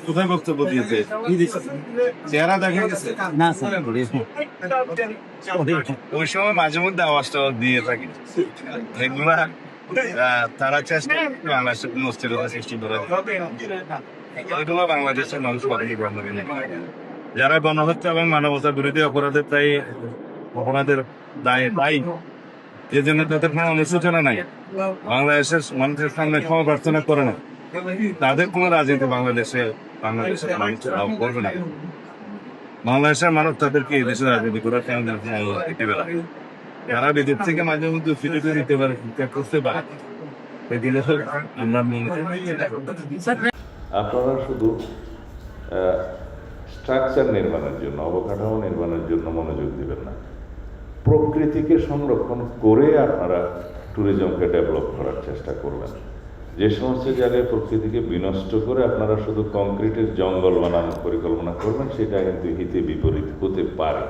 কোথায় বক্তব্য দিয়েছে? চেহারা দেখা গেছে না স্যার, ওই সময় মাঝে মধ্যে আওয়াজটা দিয়ে থাকে এগুলা। তারা চেষ্টা করে বাংলাদেশের কোনো অস্থিরতা সৃষ্টি করে, এগুলো বাংলাদেশের মানুষ কখনই বন্ধ করে না। যারা গণহত্যা এবং মানবতার বিরোধী অপরাধের অপরাধের দায় দায়ী, এই জন্য তাদের কোনো অনুশোচনা নাই, বাংলাদেশের মানুষের সামনে ক্ষমা প্রার্থনা করে না, তাদের কোনো রাজনীতি বাংলাদেশের মানুষ করবে না। বাংলাদেশের মানুষ তাদেরকে এই দেশের রাজনীতি করে দিতে পারে। যারা বিদেশ থেকে মাঝে মধ্যে ফিরে দিতে পারে, করতে পারে, আমরা আপনারা শুধু স্ট্রাকচার নির্মাণের জন্য, অবকাঠামো নির্মাণের জন্য মনোযোগ দিবেন না, প্রকৃতিকে সংরক্ষণ করে আপনারা ট্যুরিজমকে ডেভেলপ করার চেষ্টা করবেন। যে সমস্ত জায়গায় প্রকৃতিকে বিনষ্ট করে আপনারা শুধু কংক্রিটের জঙ্গল বানানোর পরিকল্পনা করবেন, সেটা কিন্তু হিতে বিপরীত হতে পারে।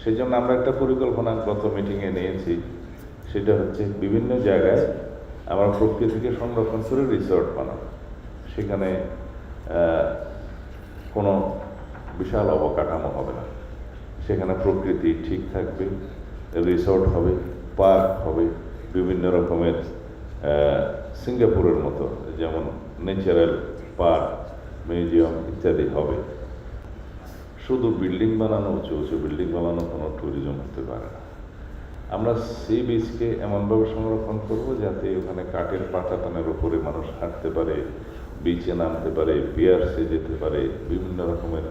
সেই জন্য আমরা একটা পরিকল্পনা গত মিটিংয়ে নিয়েছি, সেটা হচ্ছে বিভিন্ন জায়গায় আমরা প্রকৃতিকে সংরক্ষণ করে রিসর্ট বানাবো। সেখানে কোনো বিশাল অবকাঠামো হবে না, সেখানে প্রকৃতি ঠিক থাকবে, রিসর্ট হবে, পার্ক হবে, বিভিন্ন রকমের সিঙ্গাপুরের মতো যেমন ন্যাচারাল পার্ক, মিউজিয়াম ইত্যাদি হবে। শুধু বিল্ডিং বানানো, উঁচু উঁচু বিল্ডিং বানানো কোনো ট্যুরিজম হতে পারে না। আমরা সি বিচকে এমনভাবে সংরক্ষণ করব যাতে ওখানে কাঠের পাটাতনের উপরে মানুষ হাঁটতে পারে, বিচে নামতে পারে, পিয়ার্সে যেতে পারে, বিভিন্ন রকমের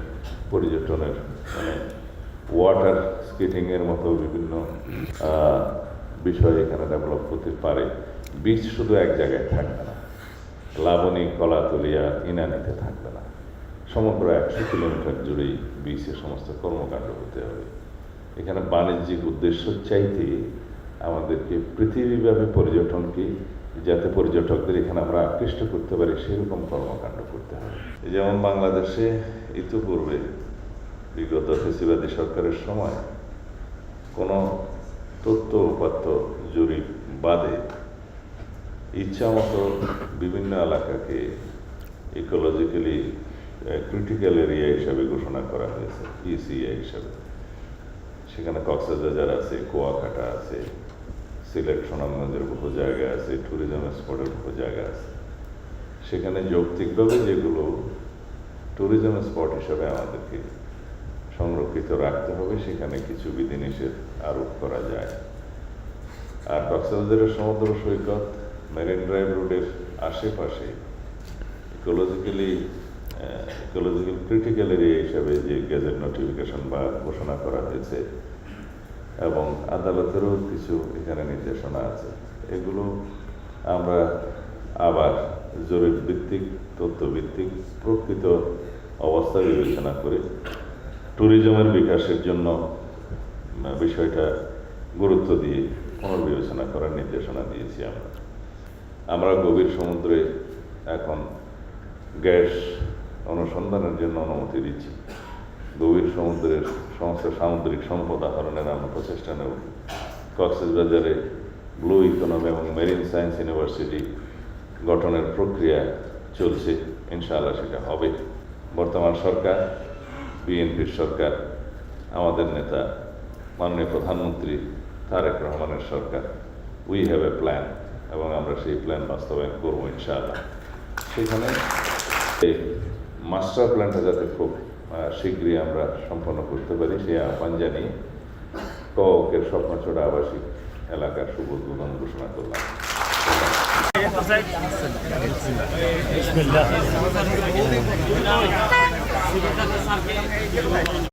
পর্যটনের মানে ওয়াটার স্কেটিংয়ের মতো বিভিন্ন বিষয় এখানে ডেভেলপ করতে পারে। বিচ শুধু এক জায়গায় থাকবে না, লাবণী, কলাতলিয়া, ইনানিতে থাকবে না, সমগ্র 100 কিলোমিটার জুড়েই বিচের সমস্ত কর্মকাণ্ড হতে হবে। এখানে বাণিজ্যিক উদ্দেশ্য চাইতে আমাদেরকে পৃথিবীব্যাপী পর্যটনকে, যাতে পর্যটকদের এখানে আমরা আকৃষ্ট করতে পারি সেরকম কর্মকাণ্ড করতে হবে। যেমন বাংলাদেশে ইতিপূর্বে বিগত ফেসিবাদী সরকারের সময় কোনো তথ্য উপাত্ত জরিপ বাদে ইচ্ছামতো বিভিন্ন এলাকাকে ইকোলজিক্যালি ক্রিটিক্যাল এরিয়া হিসাবে ঘোষণা করা হয়েছে, ইসিএ হিসাবে। সেখানে কক্সবাজার আছে, কুয়াকাটা আছে, সিলেট সুনামগঞ্জের বহু জায়গা আছে, ট্যুরিজম স্পটের বহু জায়গা আছে। সেখানে যৌক্তিকভাবে যেগুলো ট্যুরিজম স্পট হিসাবে আমাদেরকে সংরক্ষিত রাখতে হবে, সেখানে কিছু বিধিনিষেধ আরোপ করা যায়। আর কক্সবাজারের সমুদ্র সৈকত, মেরিন ড্রাইভ রোডের আশেপাশে ইকোলজিক্যাল ক্রিটিক্যাল এরিয়া হিসাবে যে গেজেট নোটিফিকেশন বা ঘোষণা করা হয়েছে এবং আদালতেরও কিছু এখানে নির্দেশনা আছে, এগুলো আমরা আবার জরিপ ভিত্তিক, তথ্যভিত্তিক, প্রকৃত অবস্থা বিবেচনা করে ট্যুরিজমের বিকাশের জন্য বিষয়টা গুরুত্ব দিয়ে পুনর্বিবেচনা করার নির্দেশনা দিয়েছি। আমরা গভীর সমুদ্রে এখন গ্যাস অনুসন্ধানের জন্য অনুমতি দিচ্ছি। গভীর সমুদ্রের সমস্ত সামুদ্রিক সম্পদ আহরণের আমরা প্রচেষ্টা নেব। কক্সবাজারে ব্লু ইকোনমি এবং মেরিন সায়েন্স ইউনিভার্সিটি গঠনের প্রক্রিয়া চলছে, ইনশাআল্লাহ সেটা হবে। বর্তমান সরকার, বিএনপির সরকার, আমাদের নেতা মাননীয় প্রধানমন্ত্রী তারেক রহমানের সরকার, উই হ্যাভ এ প্ল্যান, এবং আমরা সেই প্ল্যান বাস্তবায়ন করবো ইনশাআল্লাহ। সেখানে এই মাস্টার প্ল্যানটা যাতে খুব শীঘ্রই আমরা সম্পন্ন করতে পারি সেই আহ্বান জানিয়ে ককের স্বপ্নচড়া আবাসিক এলাকার শুভ উদ্বোধন ঘোষণা করলাম।